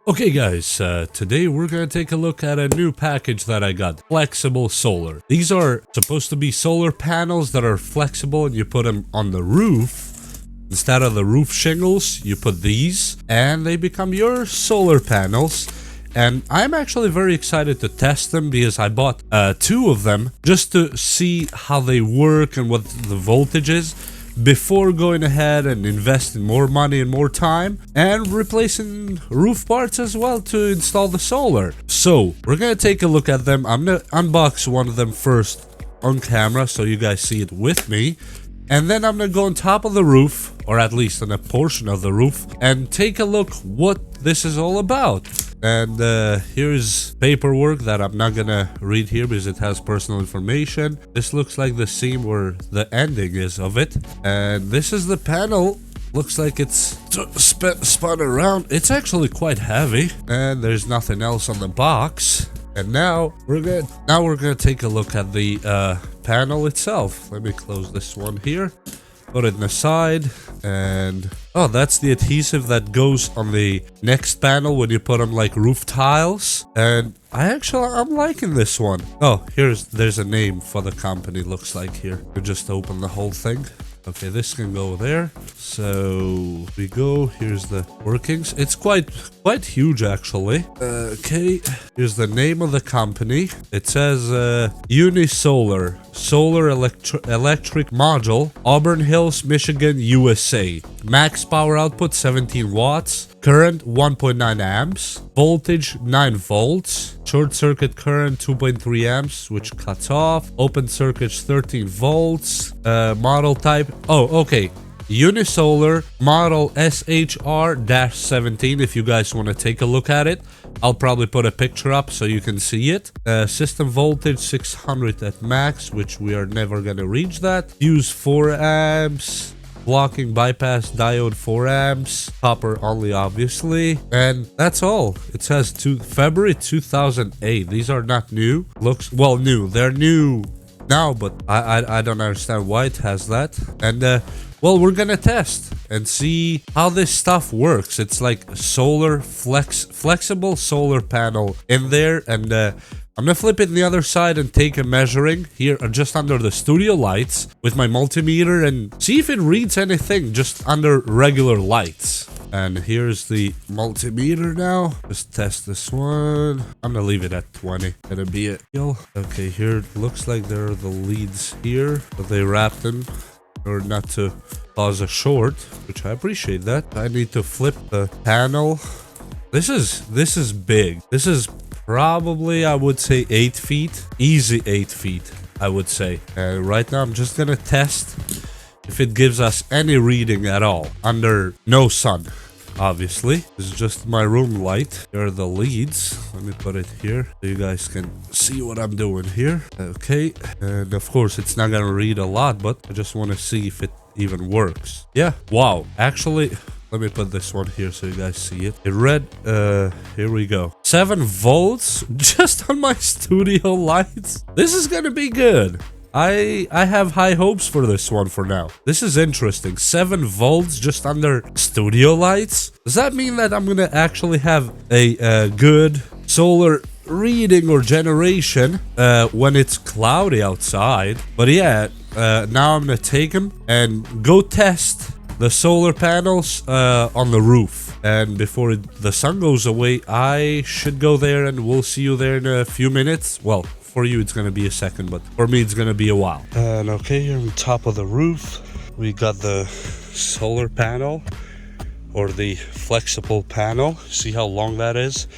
Okay guys, today we're gonna take a look at a new package that I got, Flexible Solar. These are supposed to be solar panels that are flexible and you put them on the roof. Instead of the roof shingles, you put these and they become your solar panels. And I'm actually very excited to test them because I bought two of them just to see how they work and what the voltage is, before going ahead and investing more money and more time and replacing roof parts as well to install the solar. So we're gonna take a look at them. I'm gonna unbox one of them first on camera so you guys see it with me, and then I'm gonna go on top of the roof, or at least on a portion of the roof, and take a look what this is all about. And here's paperwork that I'm not gonna read here because it has personal information. This looks like the seam where the ending is of it. And this is the panel. Looks like it's spun around. It's actually quite heavy. And there's nothing else on the box. And now we're gonna take a look at the panel itself. Let me close this one here. Put it in the side, and oh, that's the adhesive that goes on the next panel when you put them like roof tiles. And I'm liking this one. Oh, there's a name for the company, looks like here. You just open the whole thing. Okay, this can go there. So we go. Here's the workings. It's quite huge actually. Okay, here's the name of the company. It says Unisolar Solar Electric Module, Auburn Hills, Michigan, USA. Max power output 17 watts. Current 1.9 amps. Voltage 9 volts. Short circuit current 2.3 amps, which cuts off. Open circuits 13 volts. Model type. Oh, okay. Unisolar model SHR-17. If you guys want to take a look at it, I'll probably put a picture up so you can see it. System voltage 600 at max, which we are never going to reach that. Fuse 4 amps. Blocking bypass diode 4 amps. Copper only, obviously. And that's all. It says February 2008. These are not new. Looks, well, new. They're new now, but I don't understand why it has that. And well, we're gonna test and see how this stuff works. It's like solar flexible solar panel in there, and I'm gonna flip it on the other side and take a measuring here just under the studio lights with my multimeter and see if it reads anything just under regular lights. And here's the multimeter now. Let's test this one. I'm gonna leave it at 20. Gonna be it. Okay, here it looks like there are the leads here, but they wrapped them or not to cause a short, which I appreciate that. I need to flip the panel. This is big. This is probably, I would say, 8 feet. Easy 8 feet, I would say. Right now, I'm just gonna test if it gives us any reading at all under no sun. Obviously, this is just my room light. Here are the leads. Let me put it here so you guys can see what I'm doing here. Okay, and of course it's not gonna read a lot, but I just want to see if it even works. Yeah, wow. Actually, let me put this one here so you guys see it. It read, here we go. 7 volts just on my studio lights. This is gonna be good. I have high hopes for this one for now. This is interesting. 7 volts just under studio lights. Does that mean that I'm gonna actually have a good solar reading or generation when it's cloudy outside? But yeah, now I'm gonna take them and go test the solar panels on the roof. And before the sun goes away, I should go there, and we'll see you there in a few minutes. Well, for you it's gonna be a second, but for me it's gonna be a while. And okay, here on top of the roof we got the solar panel, or the flexible panel. See how long that is?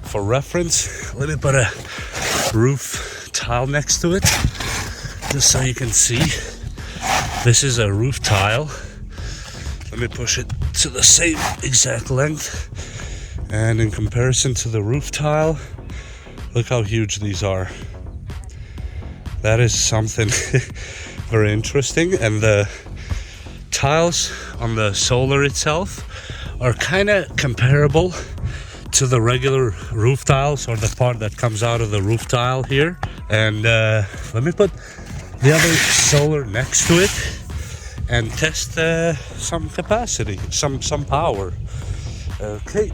For reference, let me put a roof tile next to it just so you can see. This is a roof tile. Let me push it to the same exact length, and in comparison to the roof tile, look how huge these are. That is something very interesting. And the tiles on the solar itself are kind of comparable to the regular roof tiles, or the part that comes out of the roof tile here. And let me put the other solar next to it and test some capacity, some power. Okay,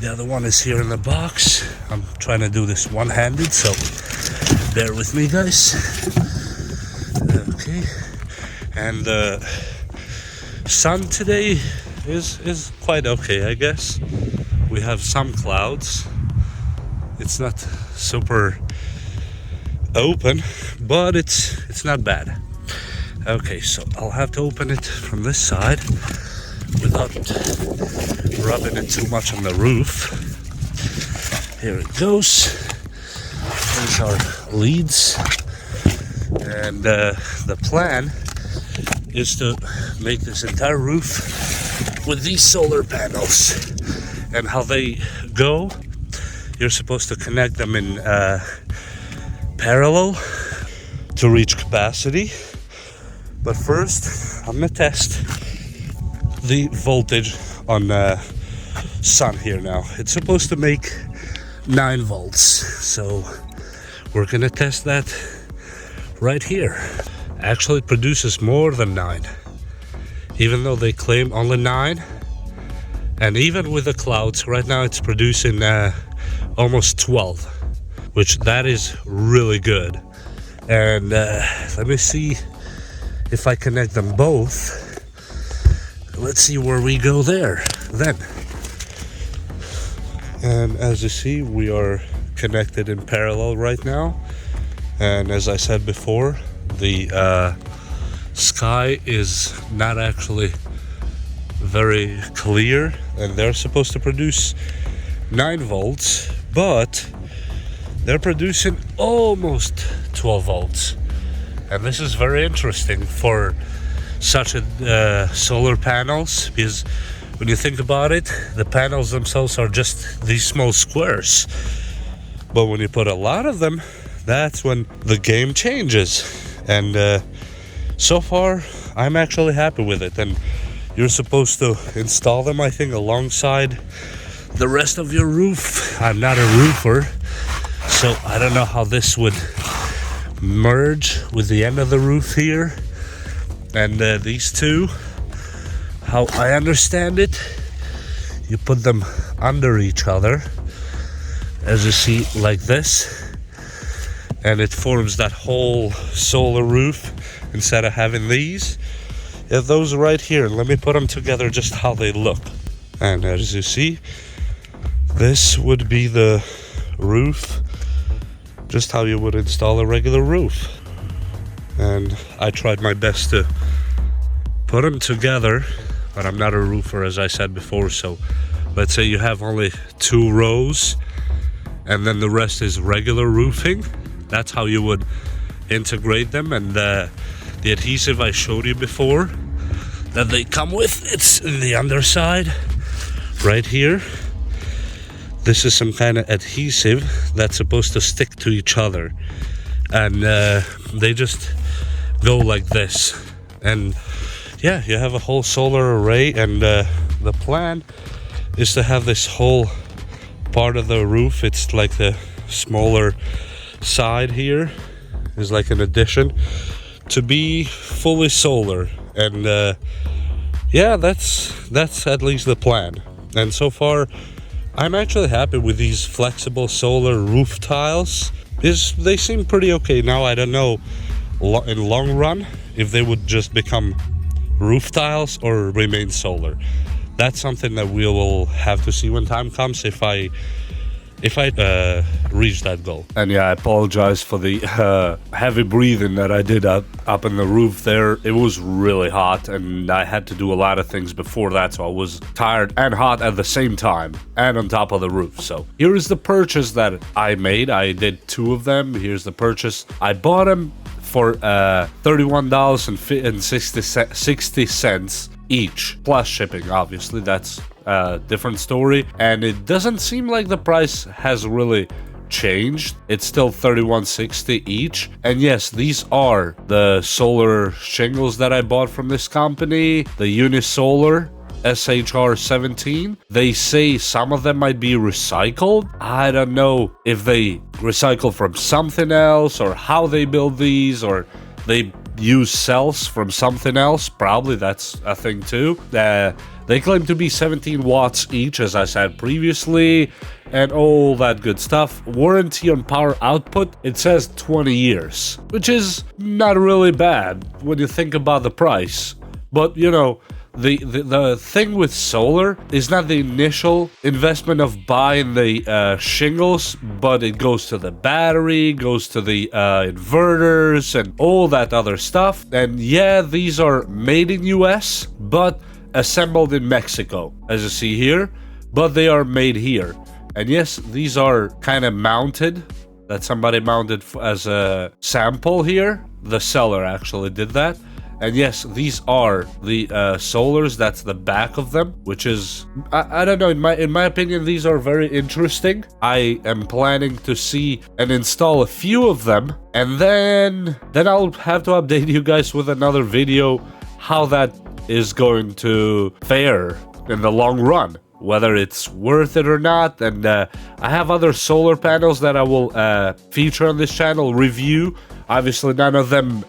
The other one is here in the box. I'm trying to do this one-handed, so bear with me, guys. Okay. And the sun today is quite okay, I guess. We have some clouds. It's not super open, but it's not bad. Okay, so I'll have to open it from this side without rubbing it too much on the roof. Here it goes. There's our leads. And the plan is to make this entire roof with these solar panels. And how they go, you're supposed to connect them in parallel to reach capacity. But first, I'm gonna test the voltage on the sun here now. It's supposed to make 9 volts. So we're gonna test that right here. Actually, it produces more than 9. Even though they claim only 9. And even with the clouds, right now it's producing almost 12. Which that is really good. And let me see if I connect them both. Let's see where we go there then. And as you see, we are connected in parallel right now. And as I said before, the sky is not actually very clear, and they're supposed to produce 9 volts, but they're producing almost 12 volts. And this is very interesting for such a solar panels, because when you think about it, the panels themselves are just these small squares. But when you put a lot of them, that's when the game changes. And so far, I'm actually happy with it. And you're supposed to install them, I think, alongside the rest of your roof. I'm not a roofer, so I don't know how this would merge with the end of the roof here. And these two, how I understand it, you put them under each other, as you see, like this, and it forms that whole solar roof instead of having these. Yeah, those right here. Let me put them together just how they look. And as you see, this would be the roof, just how you would install a regular roof. And I tried my best to put them together, but I'm not a roofer, as I said before. So let's say you have only 2 rows and then the rest is regular roofing. That's how you would integrate them. And the adhesive I showed you before that they come with, it's in the underside right here. This is some kind of adhesive that's supposed to stick to each other, and they just go like this. And yeah, you have a whole solar array. And the plan is to have this whole part of the roof, it's like the smaller side here is like an addition, to be fully solar. And yeah, that's at least the plan. And so far, I'm actually happy with these flexible solar roof tiles. They seem pretty okay. Now I don't know in long run if they would just become roof tiles or remain solar. That's something that we will have to see when time comes, if I reach that goal. And yeah, I apologize for the heavy breathing that I did up in the roof there. It was really hot, and I had to do a lot of things before that, so I was tired and hot at the same time, and on top of the roof. So here is the purchase that I made. I did 2 of them. Here's the purchase. I bought them for $31.60 each, plus shipping. Obviously, that's a different story, and it doesn't seem like the price has really changed. It's still $31.60 each. And yes, these are the solar shingles that I bought from this company, the Unisolar SHR17. They say some of them might be recycled. I don't know if they recycle from something else, or how they build these, or they use cells from something else. Probably that's a thing too. They claim to be 17 watts each, as I said previously, and all that good stuff. Warranty on power output, it says 20 years, which is not really bad when you think about the price. But, you know, the thing with solar is not the initial investment of buying the shingles, but it goes to the battery, goes to the inverters, and all that other stuff. And yeah, these are made in US, but assembled in Mexico, as you see here, but they are made here. And yes, these are kind of mounted, that somebody mounted as a sample here. The seller actually did that. And yes, these are the solars. That's the back of them, which is, I don't know, in my opinion, these are very interesting. I am planning to see and install a few of them, and then I'll have to update you guys with another video how that is going to fare in the long run, whether it's worth it or not. And I have other solar panels that I will feature on this channel, review. Obviously, none of them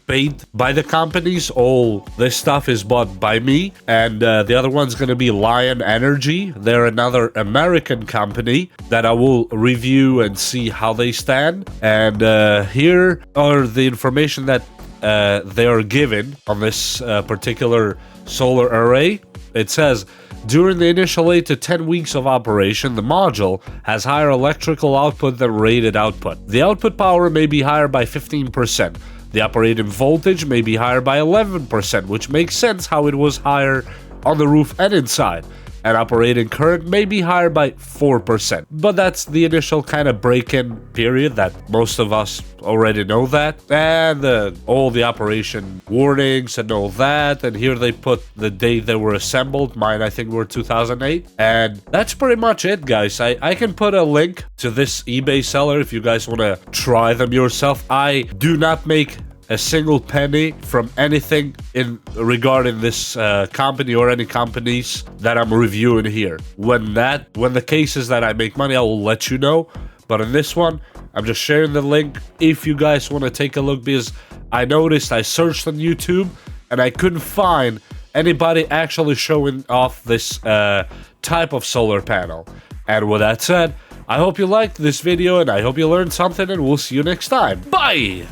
paid by the companies. All this stuff is bought by me. And the other one's going to be Lion Energy. They're another American company that I will review and see how they stand. And here are the information that they are given on this particular solar array. It says, during the initial 8 to 10 weeks of operation, the module has higher electrical output than rated output. The output power may be higher by 15%. The operating voltage may be higher by 11%, which makes sense how it was higher on the roof and inside. And operating current may be higher by 4%. But that's the initial kind of break-in period that most of us already know that. And all the operation warnings and all that. And here they put the date they were assembled. Mine, I think, were 2008. And that's pretty much it, guys. I can put a link to this eBay seller if you guys want to try them yourself. I do not make a single penny from anything in regarding this company or any companies that I'm reviewing here. When the case is that I make money, I will let you know. But in this one, I'm just sharing the link if you guys want to take a look, because I noticed I searched on YouTube and I couldn't find anybody actually showing off this type of solar panel. And with that said, I hope you liked this video and I hope you learned something, and we'll see you next time. Bye!